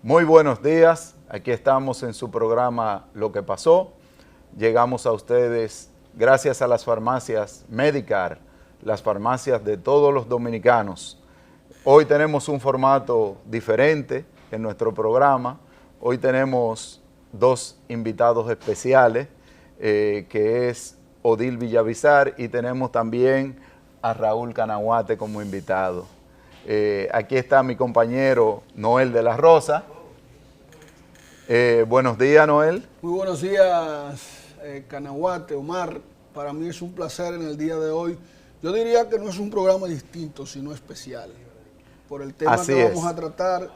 Muy buenos días, aquí estamos en su programa Lo que pasó. Llegamos a ustedes gracias a las farmacias Medicar, las farmacias de todos los dominicanos. Hoy tenemos un formato diferente en nuestro programa. Hoy tenemos dos invitados especiales, que es Odil Villavizar, y tenemos también a Raúl Canahuate como invitado. Aquí está mi compañero Noel de la Rosa. Buenos días, Noel. Muy buenos días, Canahuate, Omar. Para mí es un placer en el día de hoy. Yo diría que no es un programa distinto, sino especial. Por el tema que vamos a tratar,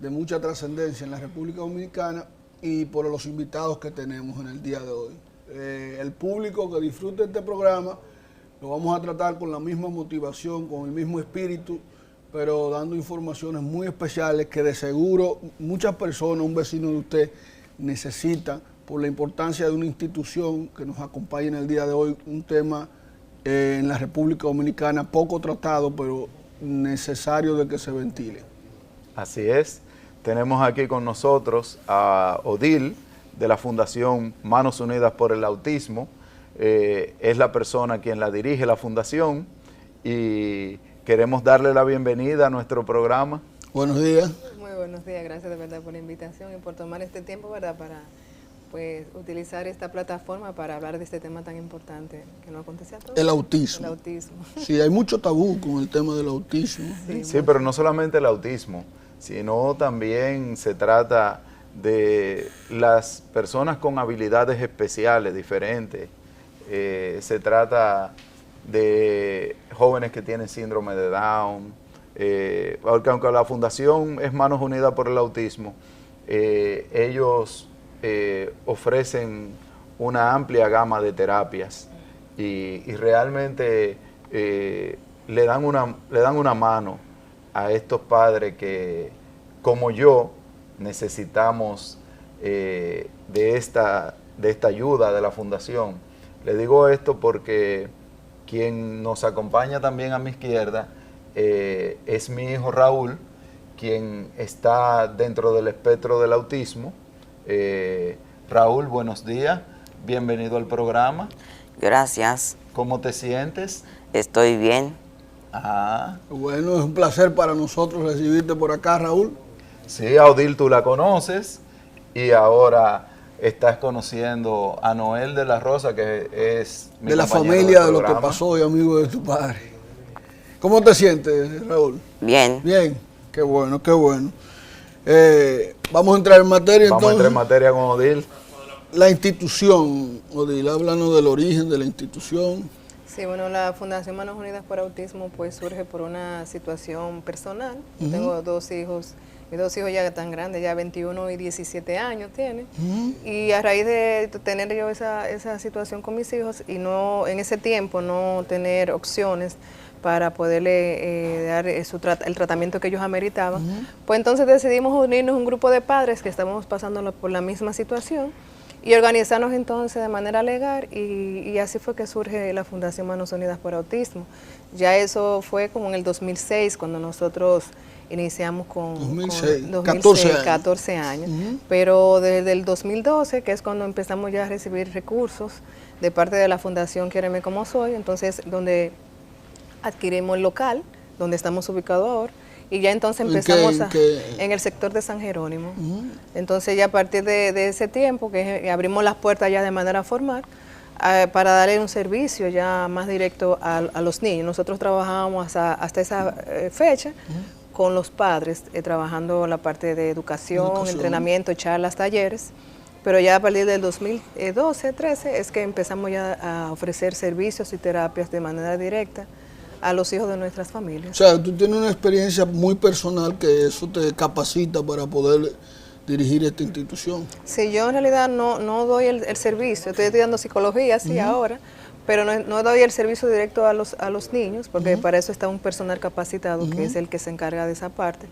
de mucha trascendencia en la República Dominicana, y por los invitados que tenemos en el día de hoy. El público que disfrute este programa lo vamos a tratar con la misma motivación, con el mismo espíritu, pero dando informaciones muy especiales que de seguro muchas personas, un vecino de usted, necesita por la importancia de una institución que nos acompaña en el día de hoy, un tema en la República Dominicana poco tratado, pero necesario de que se ventile. Así es. Tenemos aquí con nosotros a Odil, de la Fundación Manos Unidas por el Autismo. Es la persona quien la dirige, la fundación, y queremos darle la bienvenida a nuestro programa. Buenos días. Muy buenos días, gracias de verdad por la invitación y por tomar este tiempo, ¿verdad?, para pues utilizar esta plataforma para hablar de este tema tan importante que no acontece a todos. El autismo. El autismo. Sí, hay mucho tabú con el tema del autismo. Sí, pero no solamente el autismo, sino también se trata de las personas con habilidades especiales, diferentes. Se trata de jóvenes que tienen síndrome de Down, aunque la Fundación es Manos Unidas por el Autismo, ellos ofrecen una amplia gama de terapias y realmente le dan una mano a estos padres que, como yo, necesitamos de esta ayuda de la Fundación. Le digo esto porque quien nos acompaña también a mi izquierda es mi hijo Raúl, quien está dentro del espectro del autismo. Raúl, buenos días, bienvenido al programa. Gracias. ¿Cómo te sientes? Estoy bien. Bueno, es un placer para nosotros recibirte por acá, Raúl. Sí, a Odil tú la conoces y ahora estás conociendo a Noel de la Rosa, que es mi de la familia de Lo que pasó y amigo de tu padre. ¿Cómo te sientes, Raúl? Bien. Bien, qué bueno, qué bueno. Vamos a entrar en materia entonces. Vamos a entrar en materia con Odil. La institución, Odil, háblanos del origen de la institución. Sí, bueno, la Fundación Manos Unidas por Autismo pues surge por una situación personal. Yo tengo dos hijos. Mis dos hijos ya están grandes, ya 21 y 17 años tienen. Y a raíz de tener yo esa situación con mis hijos y no en ese tiempo no tener opciones para poderle dar el tratamiento que ellos ameritaban, pues entonces decidimos unirnos un grupo de padres que estábamos pasando por la misma situación y organizarnos entonces de manera legal y así fue que surge la Fundación Manos Unidas por Autismo. Ya eso fue como en el 2006 cuando nosotros iniciamos con 14 años. Pero desde el 2012, que es cuando empezamos ya a recibir recursos de parte de la Fundación Quiéreme Como Soy, entonces donde adquirimos el local, donde estamos ubicados ahora, y ya entonces empezamos en el sector de San Jerónimo. Entonces ya a partir de ese tiempo que abrimos las puertas ya de manera formal, para darle un servicio ya más directo a los niños. Nosotros trabajábamos hasta esa fecha con los padres, trabajando la parte de educación, entrenamiento, charlas, talleres, pero ya a partir del 2012-13 es que empezamos ya a ofrecer servicios y terapias de manera directa a los hijos de nuestras familias. O sea, tú tienes una experiencia muy personal que eso te capacita para poder dirigir esta institución. Sí, yo en realidad no doy el servicio, estoy estudiando psicología, sí, ahora, pero no doy el servicio directo a los niños, porque para eso está un personal capacitado, que es el que se encarga de esa parte.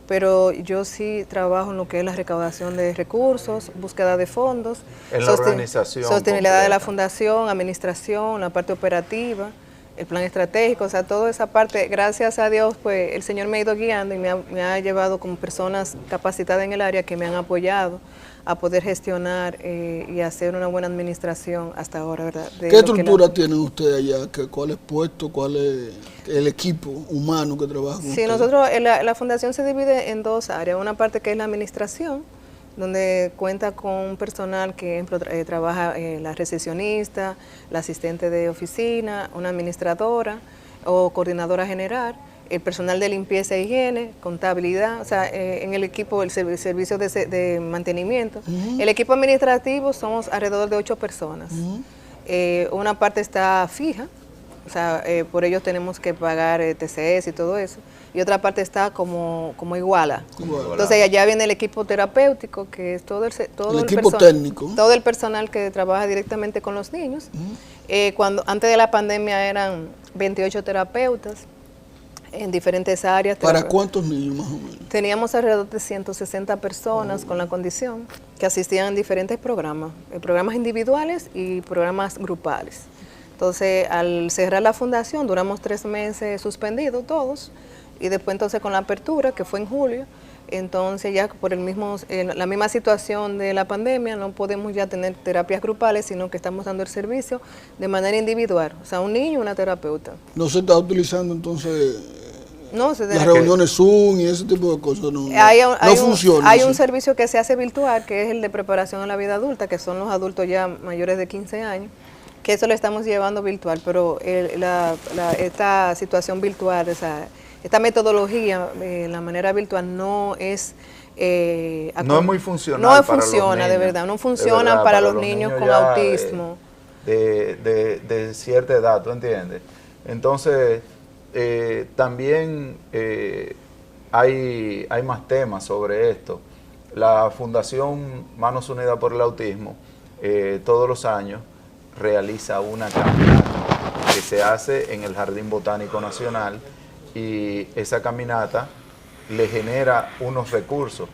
Pero yo sí trabajo en lo que es la recaudación de recursos, búsqueda de fondos, en la organización sostenibilidad de la fundación, administración, la parte operativa, el plan estratégico, o sea, toda esa parte, gracias a Dios, pues el Señor me ha ido guiando y me ha llevado como personas capacitadas en el área que me han apoyado a poder gestionar y hacer una buena administración hasta ahora, ¿verdad? ¿Qué estructura tienen ustedes allá? ¿Cuál es puesto? ¿Cuál es el equipo humano que trabaja con ustedes? Nosotros, la fundación se divide en dos áreas, una parte que es la administración, donde cuenta con un personal que trabaja la recepcionista, la asistente de oficina, una administradora o coordinadora general, el personal de limpieza e higiene, contabilidad, o sea, en el equipo, el servicio de mantenimiento. El equipo administrativo somos alrededor de 8 personas. Una parte está fija, o sea, por ello tenemos que pagar TCS y todo eso. Y otra parte está como iguala. Entonces allá viene el equipo terapéutico, que es todo el equipo técnico. Todo el personal que trabaja directamente con los niños. Antes de la pandemia eran 28 terapeutas en diferentes áreas. ¿Para cuántos niños más o menos? Teníamos alrededor de 160 personas con la condición que asistían en diferentes programas individuales y programas grupales. Entonces, al cerrar la fundación, duramos 3 meses suspendidos todos, y después entonces con la apertura, que fue en julio, entonces ya por la misma situación de la pandemia, no podemos ya tener terapias grupales, sino que estamos dando el servicio de manera individual, o sea, un niño, una terapeuta. ¿No se está utilizando entonces las reuniones Zoom y ese tipo de cosas? No funciona. Hay un servicio que se hace virtual, que es el de preparación a la vida adulta, que son los adultos ya mayores de 15 años, que eso lo estamos llevando virtual, pero esta situación virtual, esta metodología, la manera virtual no es... no es muy funcional. No funciona, de verdad, no funciona para los niños con autismo. De cierta edad, ¿tú entiendes? Entonces, también hay más temas sobre esto. La Fundación Manos Unidas por el Autismo, todos los años, realiza una caminata que se hace en el Jardín Botánico Nacional, y esa caminata le genera unos recursos.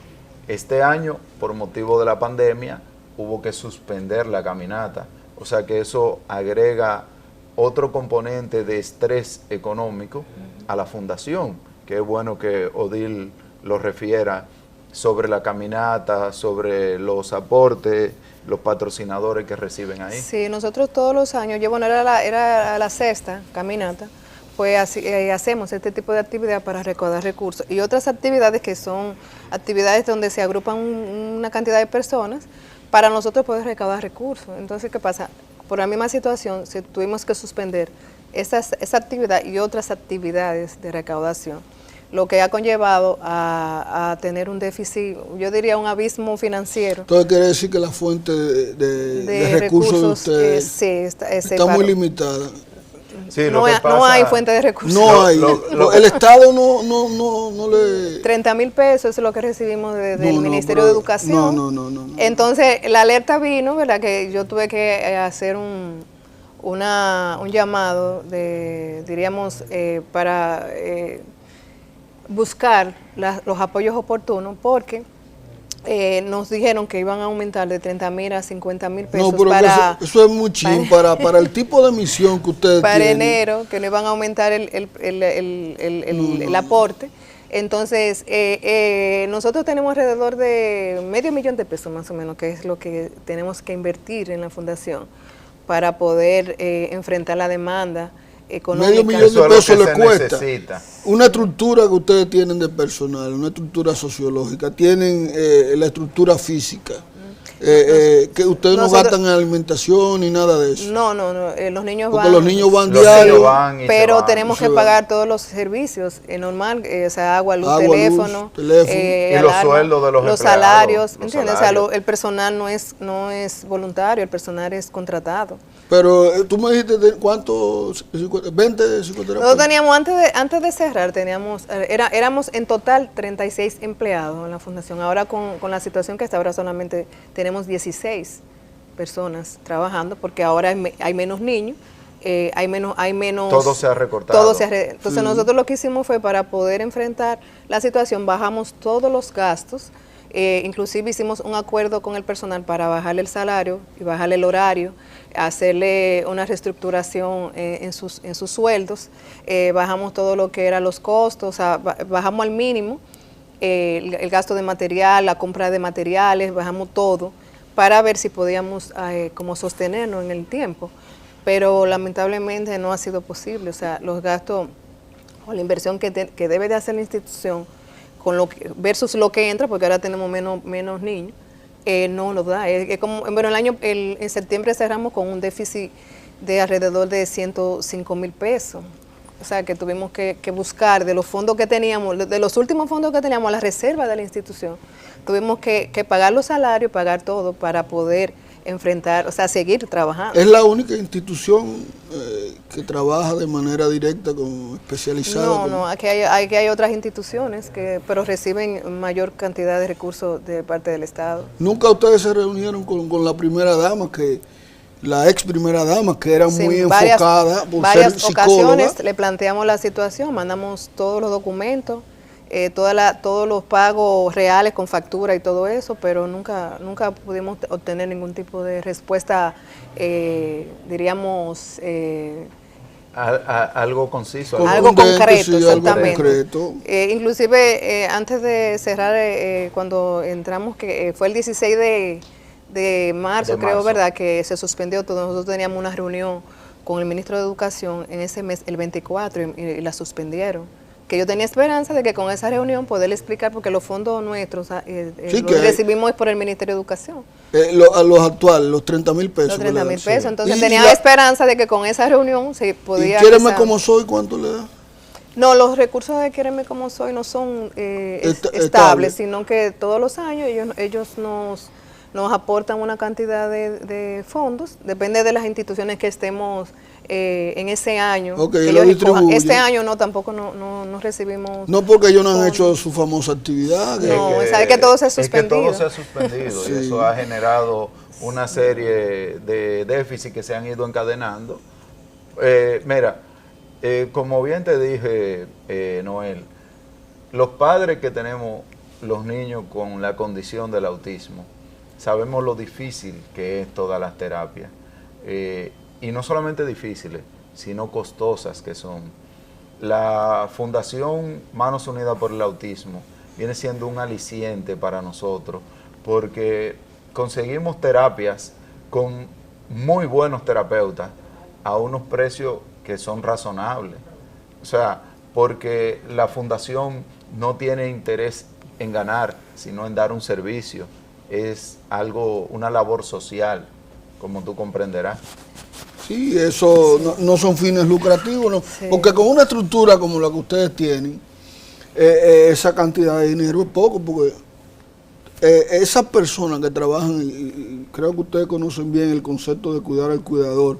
Este año, por motivo de la pandemia, hubo que suspender la caminata, o sea que eso agrega otro componente de estrés económico a la fundación, que es bueno que Odil lo refiera sobre la caminata, sobre los aportes, los patrocinadores que reciben ahí. Sí, nosotros todos los años, era la sexta caminata, pues hacemos este tipo de actividad para recaudar recursos y otras actividades que son actividades donde se agrupan una cantidad de personas para nosotros poder recaudar recursos. Entonces, ¿qué pasa? Por la misma situación, tuvimos que suspender esa actividad y otras actividades de recaudación, lo que ha conllevado a tener un déficit, yo diría un abismo financiero. Entonces quiere decir que la fuente de recursos de ustedes está muy limitada. Sí, no hay fuente de recursos. No hay. El Estado no le... 30,000 pesos es lo que recibimos desde el Ministerio de Educación. No. Entonces, la alerta vino, ¿verdad? Que yo tuve que hacer un llamado, diríamos, para buscar los apoyos oportunos, porque nos dijeron que iban a aumentar de 30,000 a 50,000 pesos. No, pero eso es muchísimo para el tipo de misión que ustedes para tienen. enero, que no iban a aumentar el aporte. Entonces, nosotros tenemos alrededor de $500,000 de pesos más o menos, que es lo que tenemos que invertir en la fundación para poder enfrentar la demanda económica. $500,000 de pesos le cuesta. Necesita. Una estructura que ustedes tienen de personal, una estructura sociológica, tienen la estructura física, que ustedes no gastan en alimentación ni nada de eso. No, los niños porque van. Los niños van diario. Pero tenemos que pagar todos los servicios normal, o sea, agua, luz, teléfono. Y los sueldos de los salarios, ¿entiendes? O sea, el personal no es voluntario, el personal es contratado. Pero tú me dijiste, ¿cuántos? 20 psicoterapeutas. Nosotros teníamos, antes de cerrar, éramos en total 36 empleados en la fundación. Ahora con la situación que está ahora solamente tenemos 16 personas trabajando, porque ahora hay menos niños, hay menos... Todo se ha recortado. Entonces nosotros lo que hicimos fue, para poder enfrentar la situación, bajamos todos los gastos Inclusive hicimos un acuerdo con el personal para bajarle el salario y bajarle el horario, hacerle una reestructuración en sus sueldos. Bajamos todo lo que eran los costos, o sea, bajamos al mínimo el gasto de material, la compra de materiales, bajamos todo para ver si podíamos como sostenernos en el tiempo. Pero lamentablemente no ha sido posible, o sea, los gastos o la inversión que debe de hacer la institución con versus lo que entra, porque ahora tenemos menos niños, no nos da. Es como, bueno, en septiembre cerramos con un déficit de alrededor de 105,000 pesos. O sea, que tuvimos que buscar de los fondos que teníamos, de los últimos fondos que teníamos, la reserva de la institución. Tuvimos que pagar los salarios, pagar todo para poder enfrentar, o sea, seguir trabajando. ¿Es la única institución que trabaja de manera directa con especializada? No, aquí hay otras instituciones pero reciben mayor cantidad de recursos de parte del Estado. ¿Nunca ustedes se reunieron con la primera dama, la ex primera dama, que era muy enfocada por ser psicóloga? Varias ocasiones le planteamos la situación, mandamos todos los documentos, todos los pagos reales con factura y todo eso, pero nunca pudimos obtener ningún tipo de respuesta, diríamos... algo conciso. Algo concreto, sí, exactamente. Algo concreto. Inclusive, antes de cerrar, cuando entramos, que fue el 16 de marzo, creo, ¿verdad?, que se suspendió todo. Nosotros teníamos una reunión con el ministro de Educación en ese mes, el 24, y la suspendieron. Que yo tenía esperanza de que con esa reunión poderle explicar, porque los fondos nuestros los recibimos por el Ministerio de Educación. Los actuales, los 30,000 pesos. Los 30,000 pesos, entonces tenía esperanza de que con esa reunión se podía... ¿Y Quiéreme como soy, cuánto le da? No, los recursos de Quiéreme como soy no son estables, sino que todos los años ellos nos aportan una cantidad de fondos, depende de las instituciones que estemos en ese año. Okay, ellos distribuyen. Este año tampoco no recibimos. No, porque ellos no han hecho su famosa actividad. No, sabe que todo se ha suspendido. Es que todo se ha suspendido sí. Y eso ha generado una serie de déficits que se han ido encadenando. Mira, como bien te dije, Noel, los padres que tenemos los niños con la condición del autismo, sabemos lo difícil que es todas las terapias. Y no solamente difíciles, sino costosas que son. La Fundación Manos Unidas por el Autismo viene siendo un aliciente para nosotros, porque conseguimos terapias con muy buenos terapeutas a unos precios que son razonables. O sea, porque la fundación no tiene interés en ganar, sino en dar un servicio. Es una labor social, como tú comprenderás. Sí, eso sí. No son fines lucrativos, ¿no? Sí. Porque con una estructura como la que ustedes tienen, esa cantidad de dinero es poco, porque esas personas que trabajan, y creo que ustedes conocen bien el concepto de cuidar al cuidador,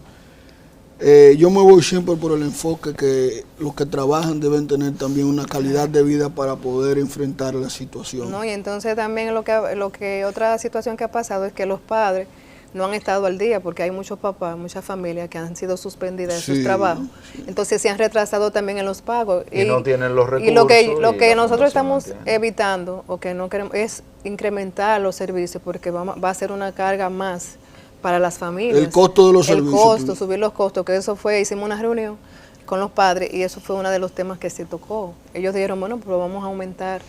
yo me voy siempre por el enfoque que los que trabajan deben tener también una calidad de vida para poder enfrentar la situación. No, y entonces también lo que otra situación que ha pasado es que los padres no han estado al día, porque hay muchos papás, muchas familias que han sido suspendidas de sus trabajos. Sí. Entonces se han retrasado también en los pagos. Y no tienen los recursos. Y lo que nosotros estamos evitando, o que no queremos, es incrementar los servicios, porque va a ser una carga más para las familias. El costo de los servicios. El costo, subir los costos, que eso hicimos una reunión con los padres y eso fue uno de los temas que se tocó. Ellos dijeron, bueno, pero vamos a aumentar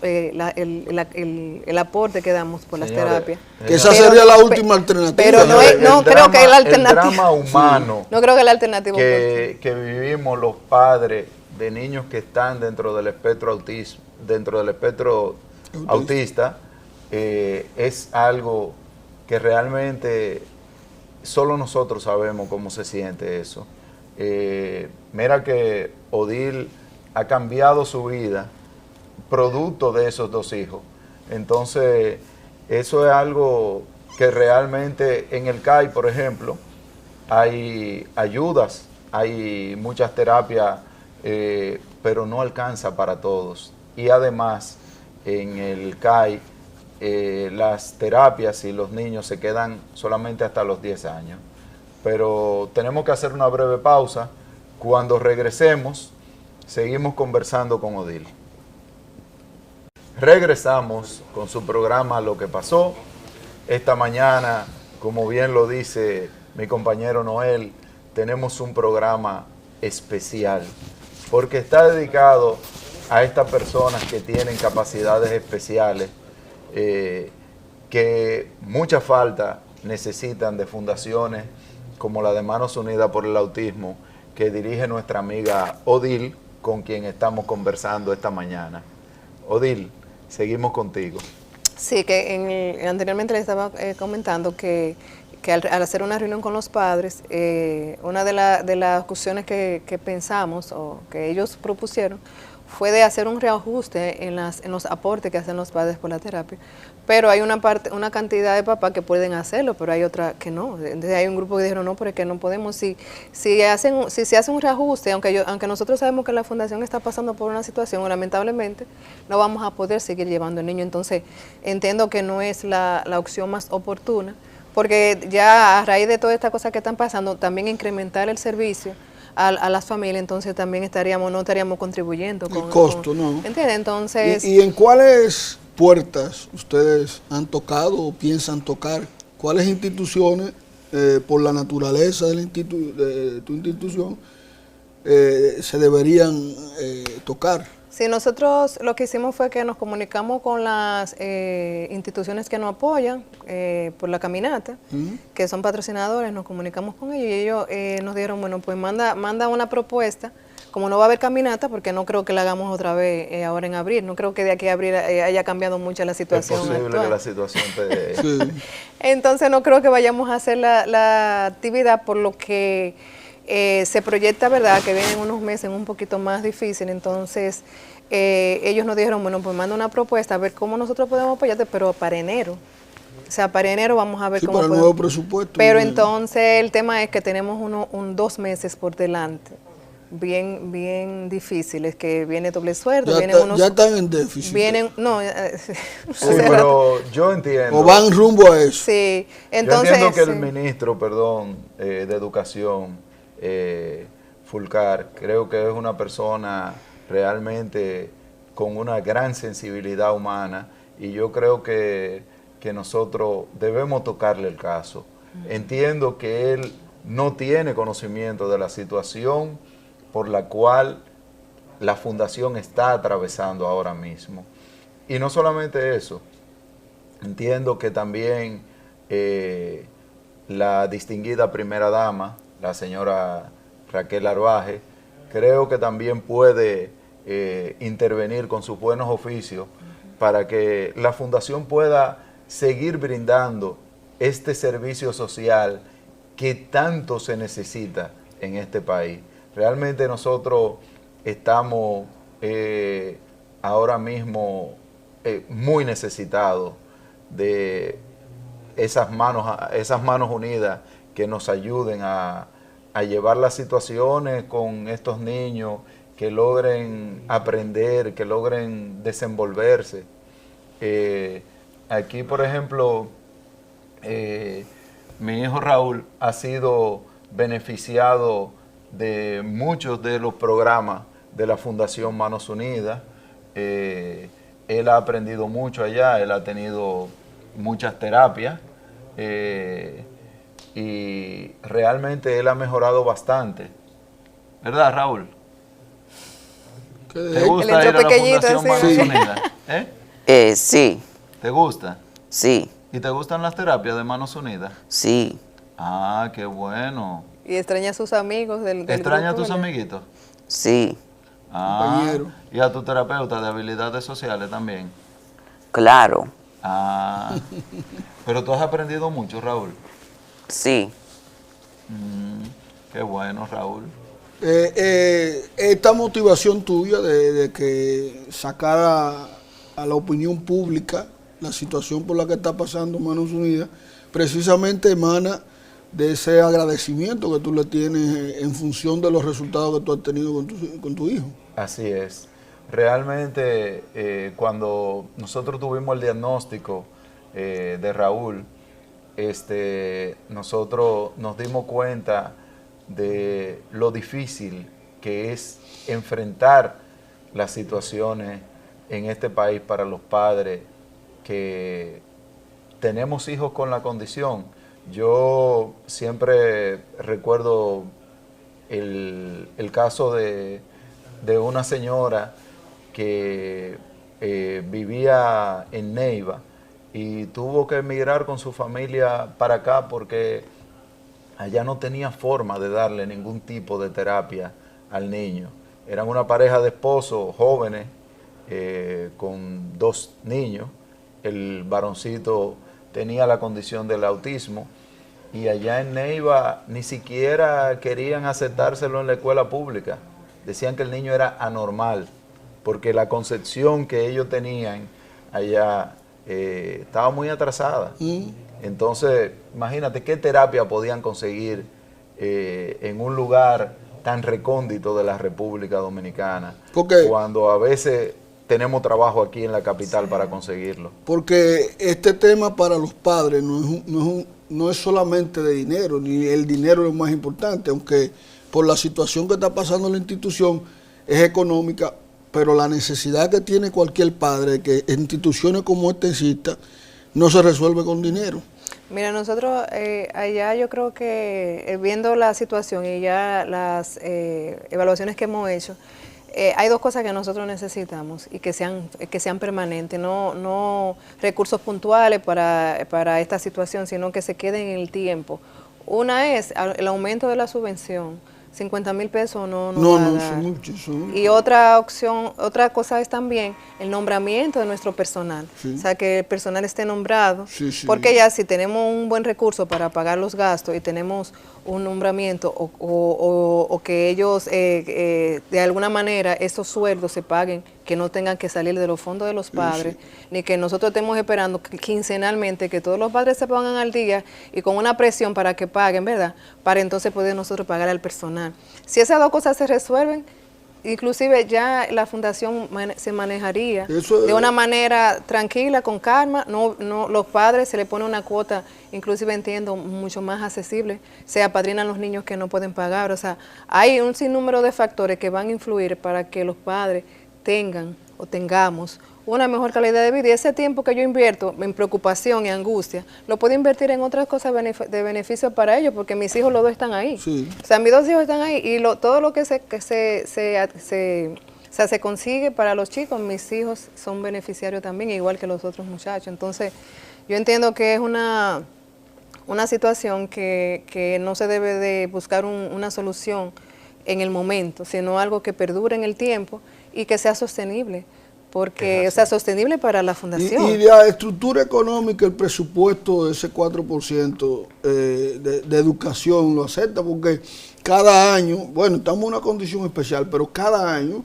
el aporte que damos por las terapias. Que esa sería la última alternativa. Pero no creo que es la alternativa. El drama humano no creo que es la alternativa que vivimos los padres de niños que están dentro del espectro autista es algo que realmente solo nosotros sabemos cómo se siente eso. Mira que Odil ha cambiado su vida producto de esos dos hijos. Entonces, eso es algo que realmente en el CAI, por ejemplo, hay ayudas, hay muchas terapias, pero no alcanza para todos. Y además, en el CAI, las terapias y los niños se quedan solamente hasta los 10 años. Pero tenemos que hacer una breve pausa. Cuando regresemos, seguimos conversando con Odil. regresamos con su programa Lo que pasó. Esta mañana, como bien lo dice mi compañero Noel, tenemos un programa especial porque está dedicado a estas personas que tienen capacidades especiales, que mucha falta necesitan de fundaciones como la de Manos Unidas por el Autismo, que dirige nuestra amiga Odil, con quien estamos conversando esta mañana. Odil, seguimos contigo. Sí, que anteriormente le estaba comentando que al hacer una reunión con los padres, una de las cuestiones que pensamos o que ellos propusieron fue de hacer un reajuste en los aportes que hacen los padres por la terapia. Pero hay una cantidad de papás que pueden hacerlo, pero hay otra que no. Entonces hay un grupo que dijeron, no, porque no podemos. Si se hace un reajuste, aunque nosotros sabemos que la fundación está pasando por una situación, lamentablemente, no vamos a poder seguir llevando al niño. Entonces, entiendo que no es la opción más oportuna, porque ya a raíz de todas estas cosas que están pasando, también incrementar el servicio a las familias, entonces también no estaríamos contribuyendo con el costo, ¿no? ¿Entiendes? Entonces, ¿Y en cuáles puertas ustedes han tocado o piensan tocar? ¿Cuáles instituciones, por la naturaleza de tu institución, se deberían tocar? sí, nosotros lo que hicimos fue que nos comunicamos con las instituciones que nos apoyan por la caminata, que son patrocinadores, nos comunicamos con ellos y ellos nos dijeron, bueno, pues manda una propuesta. Como no va a haber caminata, porque no creo que la hagamos otra vez ahora en abril, no creo que de aquí a abril haya cambiado mucho la situación actual. Es posible que la situación sí. Entonces no creo que vayamos a hacer la actividad, por lo que se proyecta, ¿verdad?, que vienen unos meses un poquito más difíciles. Entonces ellos nos dijeron, bueno, pues manda una propuesta a ver cómo nosotros podemos apoyarte, pero para enero. O sea, para enero vamos a ver sí, cómo para el nuevo presupuesto. Pero entonces el tema es que tenemos 2 meses por delante, bien difíciles, que viene doble sueldo, ya están en déficit. Sí, pero yo entiendo. O van rumbo a eso. Sí, entonces. Yo entiendo que el ministro, de Educación, Fulcar, creo que es una persona realmente con una gran sensibilidad humana y yo creo que nosotros debemos tocarle el caso. Entiendo que él no tiene conocimiento de la situación por la cual la fundación está atravesando ahora mismo. Y no solamente eso, entiendo que también la distinguida primera dama, la señora Raquel Arbaje, creo que también puede intervenir con sus buenos oficios para que la fundación pueda seguir brindando este servicio social que tanto se necesita en este país. Realmente nosotros estamos ahora mismo muy necesitados de esas manos unidas que nos ayuden a llevar las situaciones con estos niños, que logren aprender, que logren desenvolverse. Aquí, por ejemplo, mi hijo Raúl ha sido beneficiado de muchos de los programas de la Fundación Manos Unidas. Él ha aprendido mucho allá, él ha tenido muchas terapias y realmente él ha mejorado bastante. ¿Verdad, Raúl? ¿Te gusta ir a la Fundación Manos Unidas? Sí. ¿Te gusta? Sí. ¿Y te gustan las terapias de Manos Unidas? Sí. Ah, qué bueno. ¿Y extraña a sus amigos del ¿Extraña a grupo, tus ¿verdad? amiguitos? Sí. Ah, Compañero. ¿y a tu terapeuta de habilidades sociales también? Claro. Ah, pero tú has aprendido mucho, Raúl. Sí. Qué bueno, Raúl. Esta motivación tuya de que sacara a la opinión pública la situación por la que está pasando Manos Unidas, precisamente emana de ese agradecimiento que tú le tienes en función de los resultados que tú has tenido con tu hijo. Así es. Realmente, cuando nosotros tuvimos el diagnóstico de Raúl, nosotros nos dimos cuenta de lo difícil que es enfrentar las situaciones en este país para los padres que tenemos hijos con la condición. Yo siempre recuerdo el caso de una señora que vivía en Neiva y tuvo que emigrar con su familia para acá porque allá no tenía forma de darle ningún tipo de terapia al niño. Eran una pareja de esposos jóvenes con 2 niños. El varoncito tenía la condición del autismo y allá en Neiva ni siquiera querían aceptárselo en la escuela pública. Decían que el niño era anormal porque la concepción que ellos tenían allá estaba muy atrasada. Entonces, imagínate qué terapia podían conseguir en un lugar tan recóndito de la República Dominicana, cuando a veces tenemos trabajo aquí en la capital para conseguirlo. Porque este tema para los padres no es solamente de dinero, ni el dinero es lo más importante, aunque por la situación que está pasando en la institución es económica, pero la necesidad que tiene cualquier padre, que en instituciones como esta exista, no se resuelve con dinero. Mira, nosotros allá yo creo que viendo la situación y ya las evaluaciones que hemos hecho, hay 2 cosas que nosotros necesitamos y que sean permanentes, no recursos puntuales para esta situación, sino que se queden en el tiempo. Una es el aumento de la subvención. 50,000 pesos no son muchos. Y otra cosa es también el nombramiento de nuestro personal. Sí. O sea, que el personal esté nombrado, porque ya si tenemos un buen recurso para pagar los gastos y tenemos un nombramiento o que ellos de alguna manera esos sueldos se paguen, que no tengan que salir de los fondos de los padres, ni que nosotros estemos esperando quincenalmente que todos los padres se pongan al día y con una presión para que paguen, ¿verdad? Para entonces poder nosotros pagar al personal. Si esas 2 cosas se resuelven, inclusive ya la fundación se manejaría de una manera tranquila, con calma. Los padres se le pone una cuota, inclusive entiendo, mucho más accesible. Se apadrinan los niños que no pueden pagar. O sea, hay un sinnúmero de factores que van a influir para que los padres tengamos una mejor calidad de vida, y ese tiempo que yo invierto en preocupación y angustia, lo puedo invertir en otras cosas de beneficio para ellos, porque mis hijos los 2 están ahí. Sí. O sea, mis 2 hijos están ahí, y todo lo que se consigue para los chicos, mis hijos son beneficiarios también, igual que los otros muchachos. Entonces, yo entiendo que es una situación que no se debe de buscar una solución en el momento, sino algo que perdure en el tiempo y que sea sostenible. Porque, o sea, sostenible para la fundación. Y la estructura económica, el presupuesto de ese 4% de educación lo acepta, porque cada año, bueno, estamos en una condición especial, pero cada año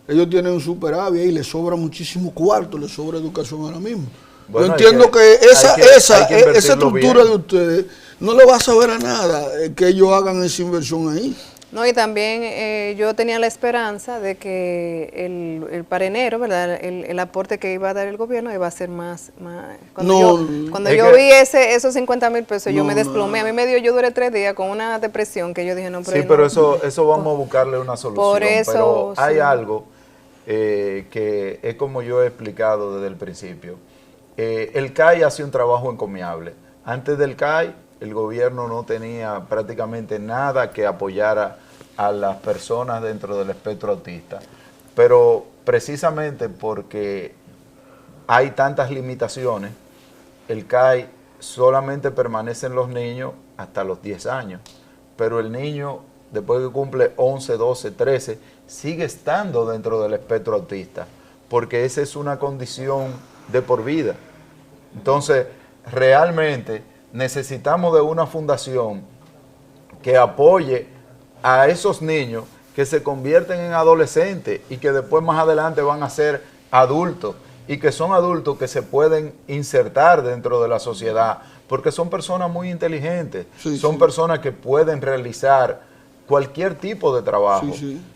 ellos tienen un superávit y les sobra muchísimo cuarto, les sobra educación ahora mismo. Bueno, yo entiendo que esa estructura bien de ustedes no le va a saber a nada que ellos hagan esa inversión ahí. No, y también yo tenía la esperanza de que para enero, ¿verdad? El aporte que iba a dar el gobierno iba a ser más. Cuando yo vi esos 50,000 pesos, yo me desplomé. A mí yo duré 3 días con una depresión que yo dije, no, pero sí, pero eso vamos a buscarle una solución. Por eso, pero hay algo que es como yo he explicado desde el principio. El CAI hace un trabajo encomiable. Antes del CAI, el gobierno no tenía prácticamente nada que apoyara a las personas dentro del espectro autista. Pero precisamente porque hay tantas limitaciones, el CAI solamente permanece en los niños hasta los 10 años. Pero el niño, después que cumple 11, 12, 13, sigue estando dentro del espectro autista, porque esa es una condición de por vida. Entonces, realmente necesitamos de una fundación que apoye a esos niños que se convierten en adolescentes y que después más adelante van a ser adultos, y que son adultos que se pueden insertar dentro de la sociedad, porque son personas muy inteligentes, son personas que pueden realizar cualquier tipo de trabajo,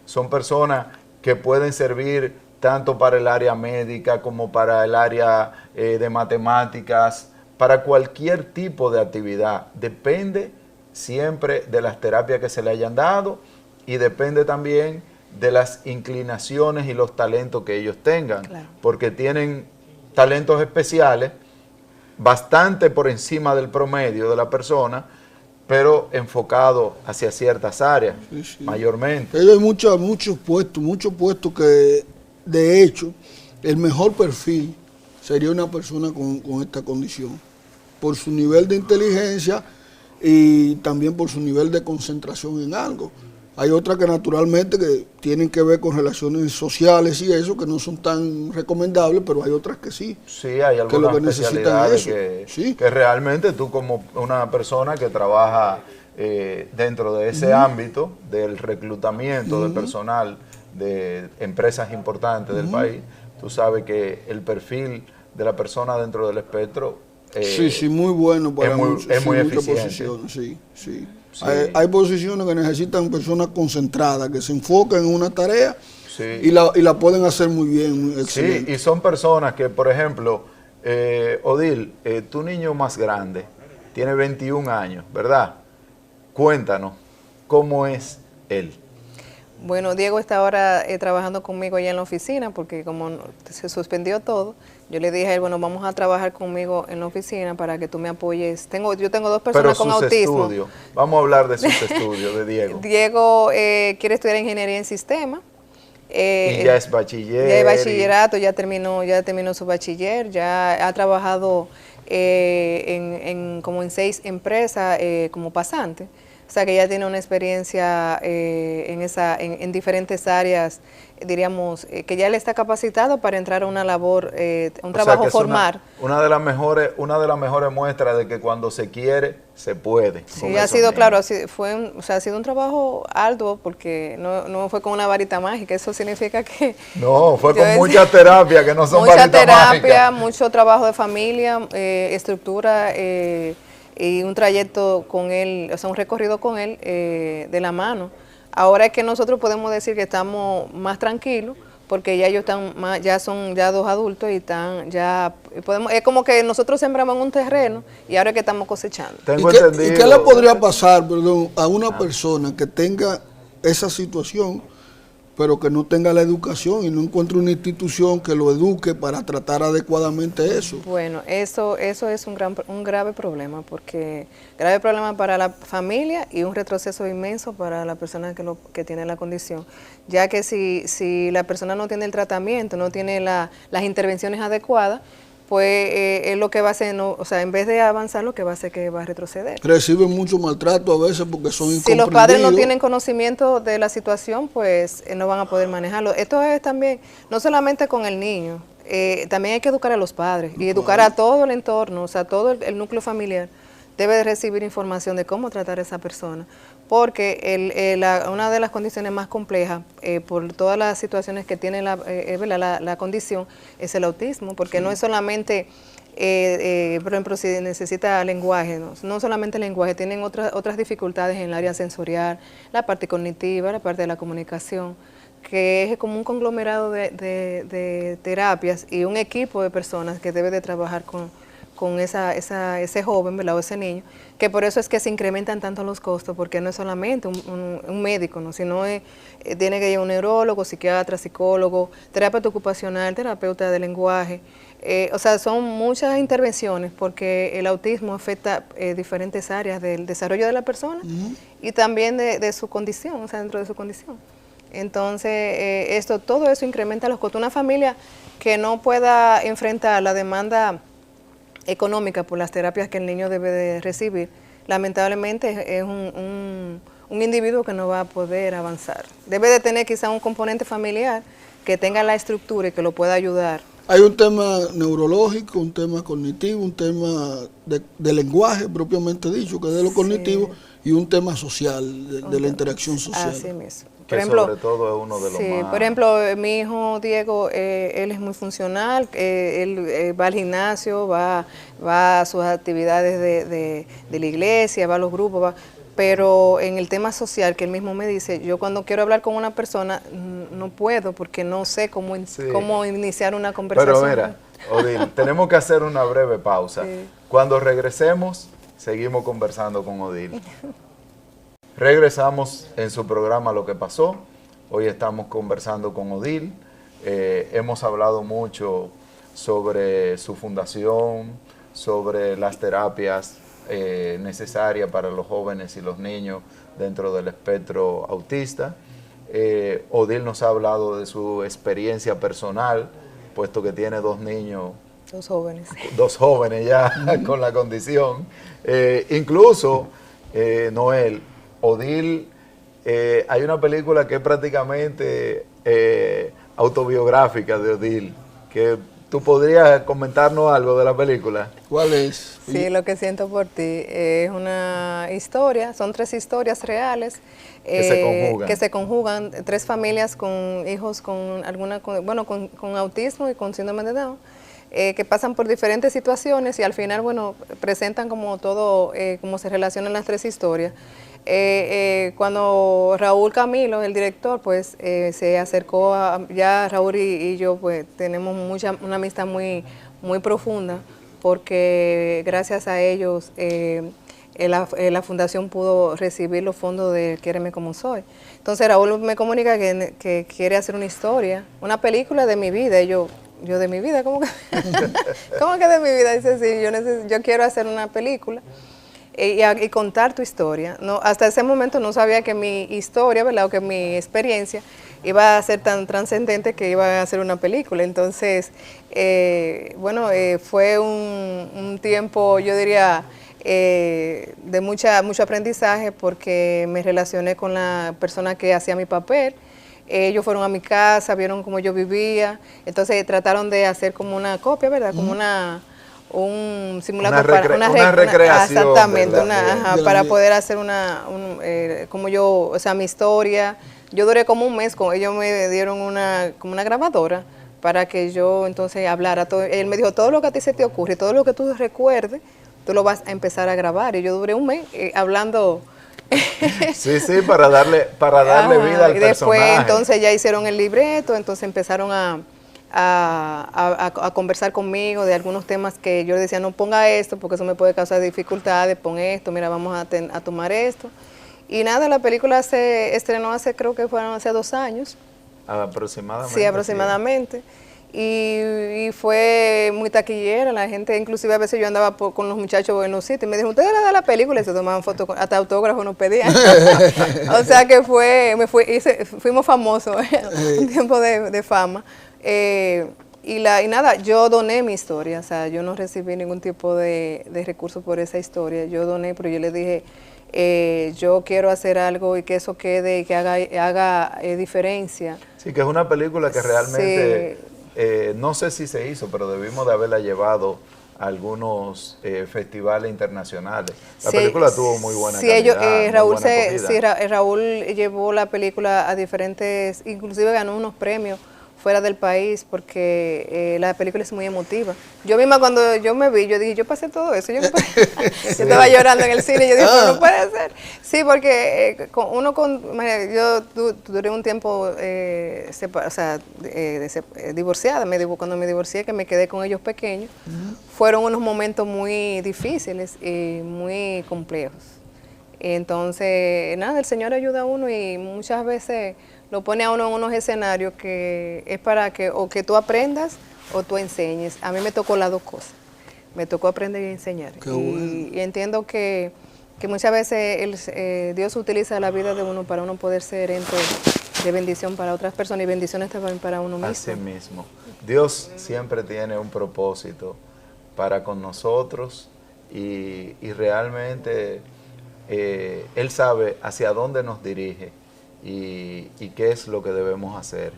son personas que pueden servir tanto para el área médica como para el área de matemáticas, para cualquier tipo de actividad. Depende siempre de las terapias que se le hayan dado y depende también de las inclinaciones y los talentos que ellos tengan, Claro. porque tienen talentos especiales, bastante por encima del promedio de la persona, pero enfocado hacia ciertas áreas, Sí, sí. mayormente. Hay muchos puestos que, de hecho, el mejor perfil sería una persona con esta condición, por su nivel de inteligencia y también por su nivel de concentración en algo. Hay otras que naturalmente que tienen que ver con relaciones sociales y eso, que no son tan recomendables, pero hay otras que sí. Sí, hay que lo algunas que necesitan especialidades eso. Sí. que realmente tú como una persona que trabaja dentro de ese ámbito del reclutamiento de personal de empresas importantes del país, tú sabes que el perfil de la persona dentro del espectro Sí, muy bueno para es muy muchas eficiente. posiciones, sí. Sí. Hay posiciones que necesitan personas concentradas, que se enfocan en una tarea Sí. y la pueden hacer muy bien, muy excelente. Sí, y son personas que, por ejemplo, Odil, tu niño más grande tiene 21 años, ¿verdad? Cuéntanos, ¿cómo es él? Bueno, Diego está ahora trabajando conmigo allá en la oficina porque como se suspendió todo, yo le dije a él, bueno, vamos a trabajar conmigo en la oficina para que tú me apoyes. Yo tengo dos personas con autismo. Estudios, vamos a hablar de sus estudios, de Diego. Diego quiere estudiar ingeniería en sistemas. Y ya es bachiller. Ya es bachillerato, ya terminó su bachiller, ya ha trabajado como en 6 empresas como pasante. O sea que ya tiene una experiencia en diferentes áreas, diríamos, que ya le está capacitado para entrar a una labor, un trabajo formal. Una de las mejores muestras de que cuando se quiere, se puede. Sí, ha sido, claro, ha sido un trabajo arduo porque no fue con una varita mágica, eso significa que... No, fue con mucha terapia, que no son varitas mágicas. Mucha terapia, mucho trabajo de familia, estructura, y un trayecto con él, o sea, un recorrido con él de la mano. Ahora es que nosotros podemos decir que estamos más tranquilos porque ya ellos son dos adultos y están ya es como que nosotros sembramos en un terreno y ahora es que estamos cosechando. ¿Y qué le podría pasar, a una persona que tenga esa situación, pero que no tenga la educación y no encuentre una institución que lo eduque para tratar adecuadamente eso? Bueno, eso es un grave problema, grave problema para la familia y un retroceso inmenso para la persona que tiene la condición, ya que si la persona no tiene el tratamiento, no tiene las intervenciones adecuadas, pues lo que va a hacer, en vez de avanzar, lo que va a hacer es que va a retroceder. Reciben mucho maltrato a veces porque son incomprendidos. Si los padres no tienen conocimiento de la situación, pues no van a poder manejarlo. Esto es también, no solamente con el niño, también hay que educar a los padres y educar a todo el entorno, o sea, todo el núcleo familiar debe de recibir información de cómo tratar a esa persona, porque una de las condiciones más complejas por todas las situaciones que tiene la condición es el autismo, porque no es solamente, por ejemplo, si necesita lenguaje, no solamente lenguaje, tienen otras dificultades en el área sensorial, la parte cognitiva, la parte de la comunicación, que es como un conglomerado de terapias y un equipo de personas que debe de trabajar con ese joven, ¿verdad? O ese niño, que por eso es que se incrementan tanto los costos, porque no es solamente un médico, ¿no? Sino tiene que ir un neurólogo, psiquiatra, psicólogo, terapeuta ocupacional, terapeuta de lenguaje. O sea, son muchas intervenciones porque el autismo afecta diferentes áreas del desarrollo de la persona y también de su condición, o sea, dentro de su condición. Entonces, todo eso incrementa los costos. Una familia que no pueda enfrentar la demanda económica por las terapias que el niño debe de recibir, lamentablemente es un individuo que no va a poder avanzar. Debe de tener quizá un componente familiar que tenga la estructura y que lo pueda ayudar. Hay un tema neurológico, un tema cognitivo, un tema de lenguaje propiamente dicho, que es de lo cognitivo, y un tema social, de la interacción social. Así mismo. Por ejemplo, sobre todo es uno de los más... Por ejemplo, mi hijo Diego, él es muy funcional, él va al gimnasio, va a sus actividades de la iglesia, va a los grupos, pero en el tema social, que él mismo me dice, yo cuando quiero hablar con una persona no puedo porque no sé cómo iniciar una conversación. Pero mira, Odil, tenemos que hacer una breve pausa. Sí. Cuando regresemos, seguimos conversando con Odil. Regresamos en su programa Lo que pasó. Hoy estamos conversando con Odil. Hemos hablado mucho sobre su fundación, sobre las terapias necesarias para los jóvenes y los niños dentro del espectro autista. Odil nos ha hablado de su experiencia personal, puesto que tiene dos niños. Dos jóvenes ya con la condición. Incluso, Noel, Odil, hay una película que es prácticamente autobiográfica de Odil, que tú podrías comentarnos algo de la película. ¿Cuál es? Sí, Lo que siento por ti es una historia, son 3 historias reales que se conjugan, 3 familias con hijos con con autismo y con síndrome de Down, que pasan por diferentes situaciones y al final, presentan como todo, cómo se relacionan las 3 historias. Cuando Raúl Camilo, el director, pues se acercó ya Raúl y yo pues tenemos una amistad muy, muy profunda, porque gracias a ellos la fundación pudo recibir los fondos de Quiéreme Como Soy. Entonces Raúl me comunica que quiere hacer una historia, una película de mi vida, y yo de mi vida, ¿cómo que, ¿cómo que de mi vida? Dice, sí, yo quiero hacer una película y contar tu historia. No, hasta ese momento no sabía que mi historia, ¿verdad?, o que mi experiencia iba a ser tan trascendente que iba a hacer una película. Entonces, fue un tiempo, yo diría, de mucho aprendizaje, porque me relacioné con la persona que hacía mi papel. Ellos fueron a mi casa, vieron cómo yo vivía, entonces trataron de hacer como una copia, ¿verdad?, como un simulacro, una recreación. Exactamente, para poder hacer como yo, o sea, mi historia. Yo duré como un mes, ellos me dieron como una grabadora para que yo entonces hablara todo. Él me dijo, todo lo que a ti se te ocurre, todo lo que tú recuerdes, tú lo vas a empezar a grabar. Y yo duré un mes hablando. Sí, para darle vida al y después, personaje. entonces ya hicieron el libreto, entonces empezaron a conversar conmigo de algunos temas que yo decía, no ponga esto porque eso me puede causar dificultades, pon esto, mira, vamos a tomar esto. Y nada, la película se estrenó creo que fueron hace 2 años. Aproximadamente. Sí, aproximadamente. Y fue muy taquillera, la gente, inclusive a veces yo andaba con los muchachos en los sitios y me dijeron, ¿ustedes le dan la película? Y se tomaban fotos, hasta autógrafos nos pedían. O sea que fuimos famosos, un tiempo de fama. Y nada, yo doné mi historia, o sea, yo no recibí ningún tipo de recurso por esa historia. Yo doné, pero yo le dije, yo quiero hacer algo y que eso quede y que haga diferencia. Sí, que es una película que realmente, no sé si se hizo, pero debimos de haberla llevado a algunos festivales internacionales. La película tuvo muy buena calidad. Raúl llevó la película a diferentes, inclusive ganó unos premios fuera del país, porque la película es muy emotiva. Yo misma cuando yo me vi, yo dije, yo pasé todo eso. Yo estaba llorando en el cine y yo dije, pero no puede ser. Sí, porque yo duré un tiempo divorciada. Cuando me divorcié, que me quedé con ellos pequeños, fueron unos momentos muy difíciles y muy complejos. Entonces, nada, el Señor ayuda a uno y muchas veces lo pone a uno en unos escenarios que es para que o que tú aprendas o tú enseñes. A mí me tocó las 2 cosas. Me tocó aprender y enseñar. Y entiendo que muchas veces Dios utiliza la vida de uno para uno poder ser ente de bendición para otras personas y bendiciones también para uno mismo. Así mismo. Dios siempre tiene un propósito para con nosotros y realmente Él sabe hacia dónde nos dirige. Y qué es lo que debemos hacer.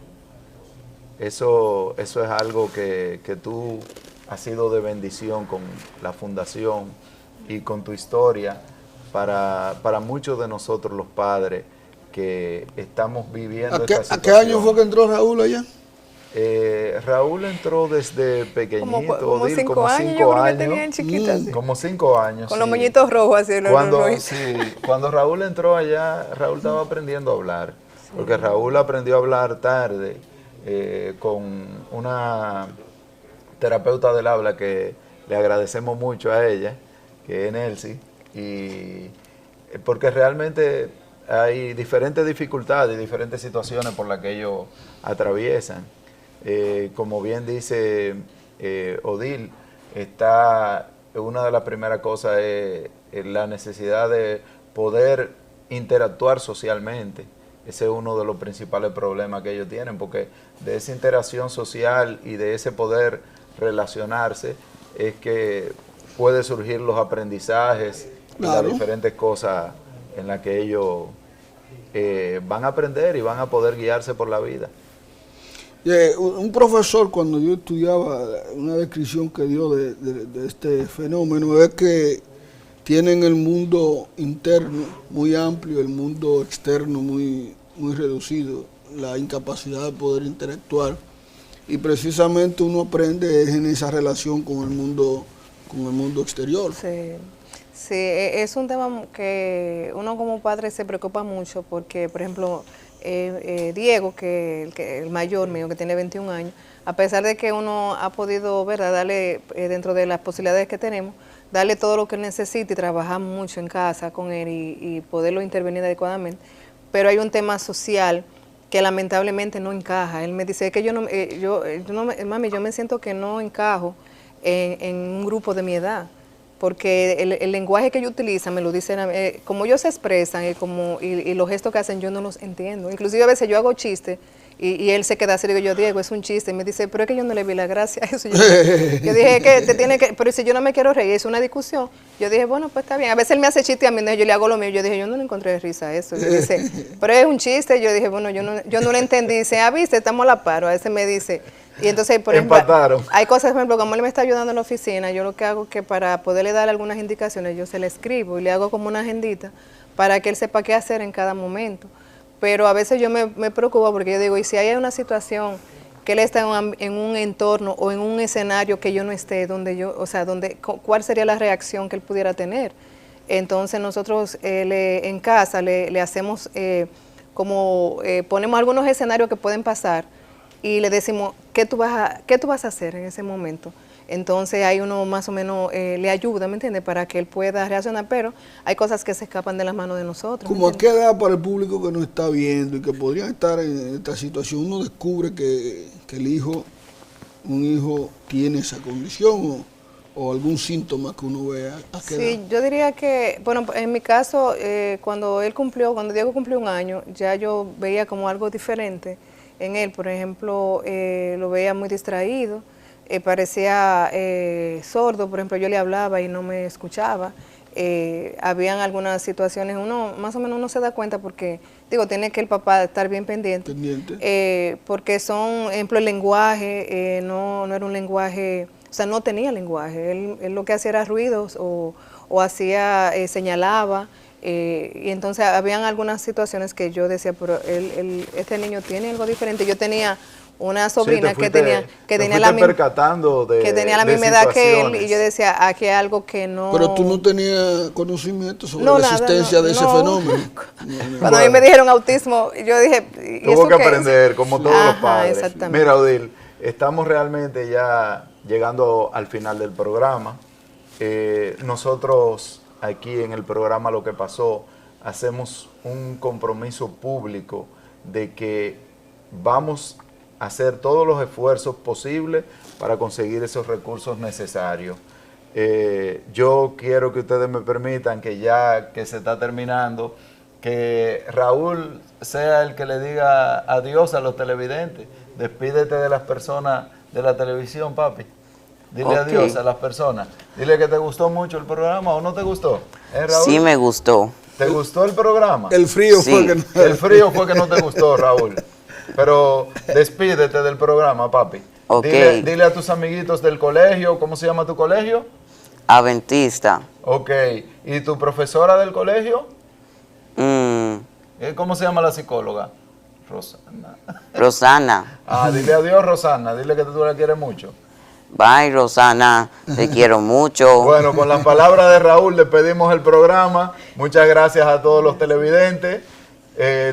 Eso es algo que tú has sido de bendición con la fundación y con tu historia para muchos de nosotros los padres que estamos viviendo esta situación. ¿A qué año fue que entró Raúl allá? Raúl entró desde pequeñito, como 5 años, yo creo que tenían chiquitas. Como 5 años. Con los moñitos rojos así. Cuando Raúl entró allá, Raúl estaba aprendiendo a hablar, porque Raúl aprendió a hablar tarde con una terapeuta del habla que le agradecemos mucho a ella, que es Nelcy, y porque realmente hay diferentes dificultades, diferentes situaciones por las que ellos atraviesan. Como bien dice Odil, una de las primeras cosas es la necesidad de poder interactuar socialmente. Ese es uno de los principales problemas que ellos tienen, porque de esa interacción social y de ese poder relacionarse es que puede surgir los aprendizajes y las diferentes cosas en las que ellos van a aprender y van a poder guiarse por la vida. Un profesor, cuando yo estudiaba, una descripción que dio de este fenómeno es que tienen el mundo interno muy amplio, el mundo externo muy reducido, la incapacidad de poder interactuar, y precisamente uno aprende en esa relación con el mundo exterior. Sí, es un tema que uno como padre se preocupa mucho porque, por ejemplo, Diego, el mayor mío, que tiene 21 años, a pesar de que uno ha podido, ¿verdad?, darle, dentro de las posibilidades que tenemos, darle todo lo que él necesita y trabajar mucho en casa con él y poderlo intervenir adecuadamente, pero hay un tema social que lamentablemente no encaja. Él me dice que mami, yo me siento que no encajo en un grupo de mi edad, porque el lenguaje que ellos utilizan, me lo dicen, como ellos se expresan y los gestos que hacen, yo no los entiendo. Inclusive a veces yo hago chistes y él se queda así, digo yo, Diego, es un chiste, y me dice, pero es que yo no le vi la gracia a eso. Yo dije que te tiene que, pero si yo no me quiero reír, es una discusión. Yo dije, bueno, pues está bien. A veces él me hace chiste a mí, yo le hago lo mío. Yo dije, yo no le encontré risa a eso. Yo dice, pero es un chiste. Yo dije, bueno, yo no lo entendí. Dice, viste, estamos a la par. A veces me dice, y entonces, por ejemplo, hay cosas, por ejemplo, como él me está ayudando en la oficina, yo lo que hago es que para poderle dar algunas indicaciones, yo se le escribo y le hago como una agendita para que él sepa qué hacer en cada momento. Pero a veces yo me preocupo porque yo digo, y si hay una situación que él está en un entorno o en un escenario que yo no esté, ¿cuál sería la reacción que él pudiera tener? Entonces nosotros en casa le hacemos ponemos algunos escenarios que pueden pasar y le decimos, ¿qué tú vas a hacer en ese momento? Entonces ahí uno más o menos le ayuda, ¿me entiendes? Para que él pueda reaccionar, pero hay cosas que se escapan de las manos de nosotros. ¿Cómo a qué edad, para el público que nos está viendo y que podrían estar en esta situación, uno descubre que un hijo tiene esa condición o algún síntoma que uno vea? Sí, yo diría que, bueno, en mi caso, cuando Diego cumplió 1 año, ya yo veía como algo diferente en él. Por ejemplo, lo veía muy distraído. Parecía sordo, por ejemplo, yo le hablaba y no me escuchaba. Habían algunas situaciones, más o menos uno se da cuenta porque, tiene que el papá estar bien pendiente. Porque son, ejemplo, el lenguaje, no era un lenguaje, o sea, no tenía lenguaje. Él lo que hacía era ruidos o hacía, señalaba. Y entonces habían algunas situaciones que yo decía, pero este niño tiene algo diferente. Yo tenía una sobrina que tenía la misma edad que él, y yo decía, aquí hay algo que no... Pero tú no tenías conocimiento sobre la existencia de ese fenómeno. Cuando a mí me dijeron autismo, yo dije... Tuvo que aprender, como todos los padres. Exactamente. Mira, Odil, estamos realmente ya llegando al final del programa. Nosotros aquí en el programa Lo que Pasó hacemos un compromiso público de que vamos a hacer todos los esfuerzos posibles para conseguir esos recursos necesarios. Yo quiero que ustedes me permitan que ya que se está terminando, que Raúl sea el que le diga adiós a los televidentes. Despídete de las personas de la televisión, papi. Dile adiós a las personas. Dile que te gustó mucho el programa o no te gustó. Raúl? Sí, me gustó. ¿Te gustó el programa? El frío sí. El frío fue que no te gustó, Raúl. Pero despídete del programa, papi. Okay. Dile a tus amiguitos del colegio, ¿cómo se llama tu colegio? Adventista. Ok. ¿Y tu profesora del colegio? ¿Cómo se llama la psicóloga? Rosana. Dile adiós, Rosana. Dile que tú la quieres mucho. Bye, Rosana. Te quiero mucho. Bueno, con las palabras de Raúl despedimos el programa. Muchas gracias a todos los televidentes.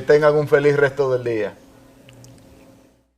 Tengan un feliz resto del día.